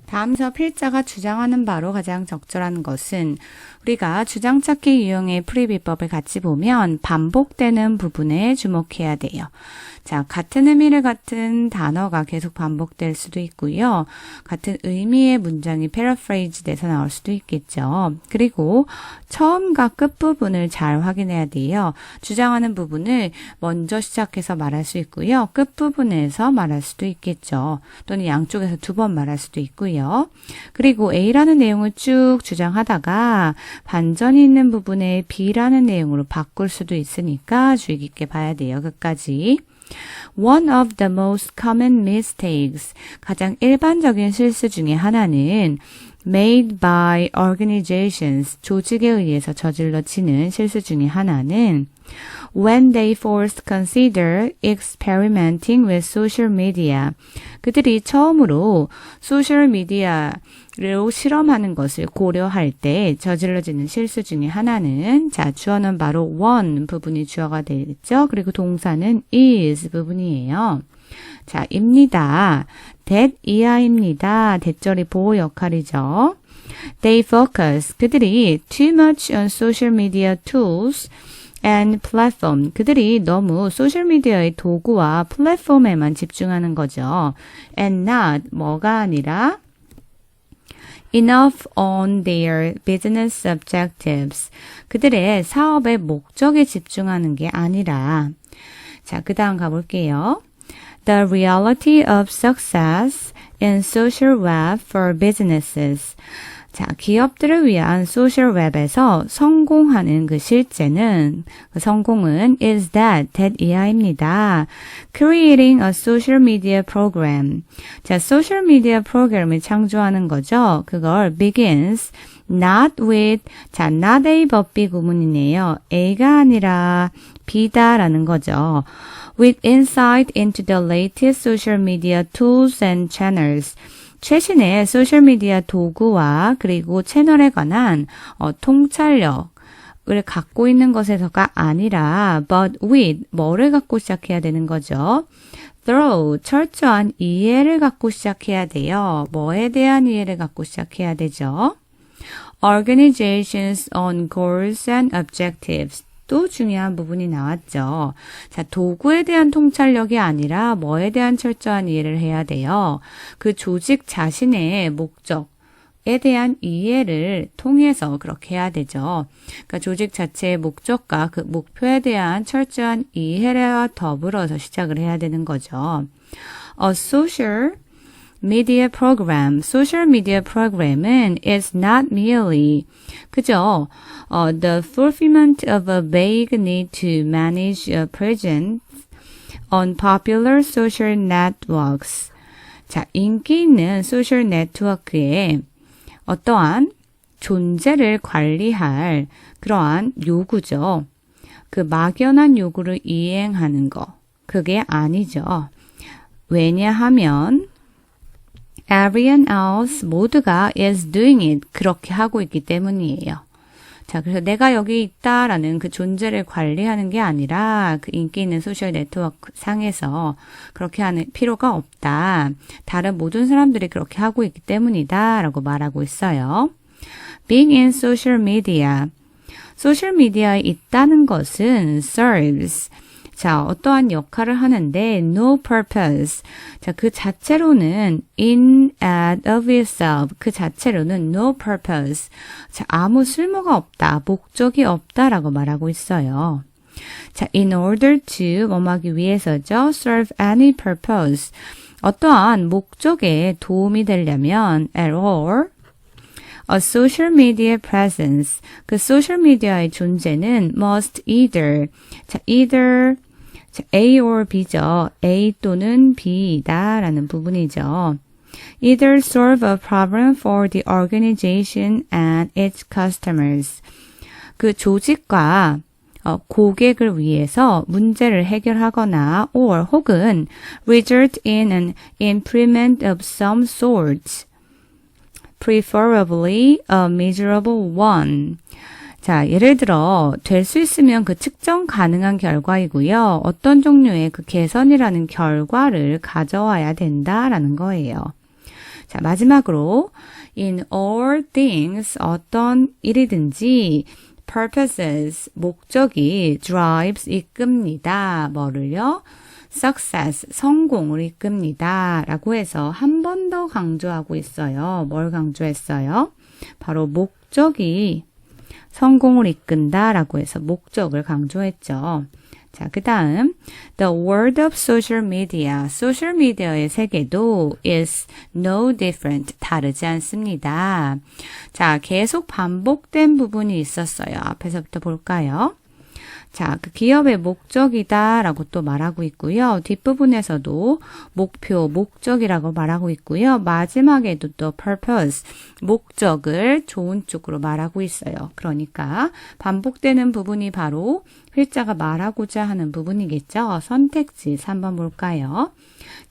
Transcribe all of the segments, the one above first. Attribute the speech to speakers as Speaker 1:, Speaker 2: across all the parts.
Speaker 1: 다음서 필자가 주장하는 바로 가장 적절한 것은 우리가 주장 찾기 유형의 풀이 비법을 같이 보면 반복되는 부분에 주목해야 돼요. 자, 같은 의미를 갖은 단어가 계속 반복될 수도 있고요. 같은 의미의 문장이 패러프레이즈 돼서 나올 수도 있겠죠. 그리고 처음과 끝부분을 잘 확인해야 돼요. 주장하는 부분을 먼저 시작해서 말할 수 있고요. 끝부분에서 말할 수도 있겠죠. 또는 양쪽에서 두 번 말할 수도 있고요. 그리고 A라는 내용을 쭉 주장하다가 반전이 있는 부분에 B라는 내용으로 바꿀 수도 있으니까 주의 깊게 봐야 돼요. 끝까지. One of the most common mistakes, 가장 일반적인 실수 중에 하나는 made by organizations, 조직에 의해서 저질러지는 실수 중에 하나는 when they first consider experimenting with social media, 그들이 처음으로 소셜미디어로 실험하는 것을 고려할 때 저질러지는 실수 중에 하나는, 자, 주어는 바로 one 부분이 주어가 되겠죠. 그리고 동사는 is 부분이에요. 자, 입니다. that 이하입니다. 대절이 보호 역할이죠. They focus, 그들이 too much on social media tools and platform, 그들이 너무 소셜미디어의 도구와 플랫폼에만 집중하는 거죠. And not, 뭐가 아니라 enough on their business objectives, 그들의 사업의 목적에 집중하는 게 아니라. 자, 그 다음 가볼게요. The reality of success in social web for businesses. 자, 기업들을 위한 소셜 웹에서 성공하는 그 실제는, 그 성공은 is that 이하입니다. Creating a social media program. 자, 소셜 미디어 프로그램을 창조하는 거죠. 그걸 begins not with, 자, not A but B 구문이네요. A가 아니라 B다라는 거죠. With insight into the latest social media tools and channels. 최신의 소셜미디어 도구와 그리고 채널에 관한 통찰력을 갖고 있는 것에서가 아니라 but with, 뭐를 갖고 시작해야 되는 거죠. through, 철저한 이해를 갖고 시작해야 돼요. 뭐에 대한 이해를 갖고 시작해야 되죠. Organizations on goals and objectives. 또 중요한 부분이 나왔죠. 자, 도구에 대한 통찰력이 아니라 뭐에 대한 철저한 이해를 해야 돼요. 그 조직 자신의 목적에 대한 이해를 통해서 그렇게 해야 되죠. 그러니까 조직 자체의 목적과 그 목표에 대한 철저한 이해와 더불어서 시작을 해야 되는 거죠. A social media program, social media program은 is not merely, 그죠? The fulfillment of a vague need to manage a presence on popular social networks. 자, 인기 있는 소셜 네트워크에 어떠한 존재를 관리할 그러한 요구죠. 그 막연한 요구를 이행하는 거, 그게 아니죠. 왜냐하면 everyone else, 모두가 is doing it, 그렇게 하고 있기 때문이에요. 자, 그래서 내가 여기 있다라는 그 존재를 관리하는 게 아니라 그 인기 있는 소셜 네트워크 상에서 그렇게 하는 필요가 없다. 다른 모든 사람들이 그렇게 하고 있기 때문이다 라고 말하고 있어요. Being in social media, 소셜미디어에 있다는 것은 serves, 자, 어떠한 역할을 하는데 no purpose. 자, 그 자체로는 in and of itself. 그 자체로는 no purpose. 자, 아무 쓸모가 없다. 목적이 없다라고 말하고 있어요. 자, in order to 뭐하기 위해서죠. serve any purpose. 어떠한 목적에 도움이 되려면 at all a social media presence. 그 소셜 미디어의 존재는 must either. 자, either A or B죠. A 또는 B이다 라는 부분이죠. Either solve a problem for the organization and its customers. 그 조직과 고객을 위해서 문제를 해결하거나 or 혹은 result in an improvement of some sort. Preferably a miserable one. 자, 예를 들어 될 수 있으면 그 측정 가능한 결과이고요. 어떤 종류의 그 개선이라는 결과를 가져와야 된다라는 거예요. 자, 마지막으로 in all things 어떤 일이든지 purposes 목적이 drives 이끕니다. 뭐를요? success 성공을 이끕니다. 라고 해서 한 번 더 강조하고 있어요. 뭘 강조했어요? 바로 목적이 성공을 이끈다 라고 해서 목적을 강조했죠. 자, 그 다음 The world of social media. 소셜 미디어의 세계도 is no different. 다르지 않습니다. 자, 계속 반복된 부분이 있었어요. 앞에서부터 볼까요? 자, 그 기업의 목적이다 라고 또 말하고 있고요. 뒷부분에서도 목표, 목적이라고 말하고 있고요. 마지막에도 또 purpose, 목적을 좋은 쪽으로 말하고 있어요. 그러니까 반복되는 부분이 바로 필자가 말하고자 하는 부분이겠죠. 선택지 3번 볼까요?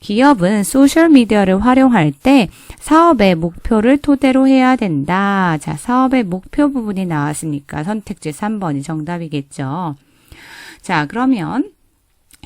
Speaker 1: 기업은 소셜미디어를 활용할 때 사업의 목표를 토대로 해야 된다. 자, 사업의 목표 부분이 나왔으니까 선택지 3번이 정답이겠죠. 자, 그러면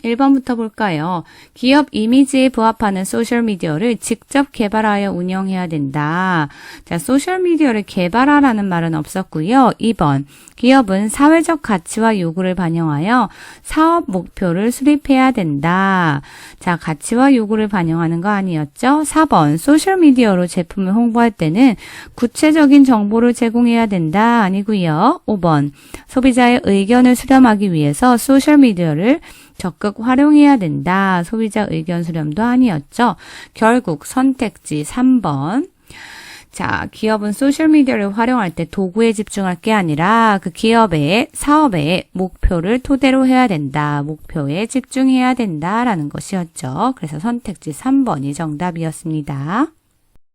Speaker 1: 1번부터 볼까요? 기업 이미지에 부합하는 소셜미디어를 직접 개발하여 운영해야 된다. 자, 소셜미디어를 개발하라는 말은 없었고요. 2번, 기업은 사회적 가치와 요구를 반영하여 사업 목표를 수립해야 된다. 자, 가치와 요구를 반영하는 거 아니었죠? 4번, 소셜미디어로 제품을 홍보할 때는 구체적인 정보를 제공해야 된다. 아니고요. 5번, 소비자의 의견을 수렴하기 위해서 소셜미디어를 적극 활용해야 된다. 소비자 의견 수렴도 아니었죠. 결국 선택지 3번. 자, 기업은 소셜미디어를 활용할 때 도구에 집중할 게 아니라 그 기업의 사업의 목표를 토대로 해야 된다. 목표에 집중해야 된다라는 것이었죠. 그래서 선택지 3번이 정답이었습니다.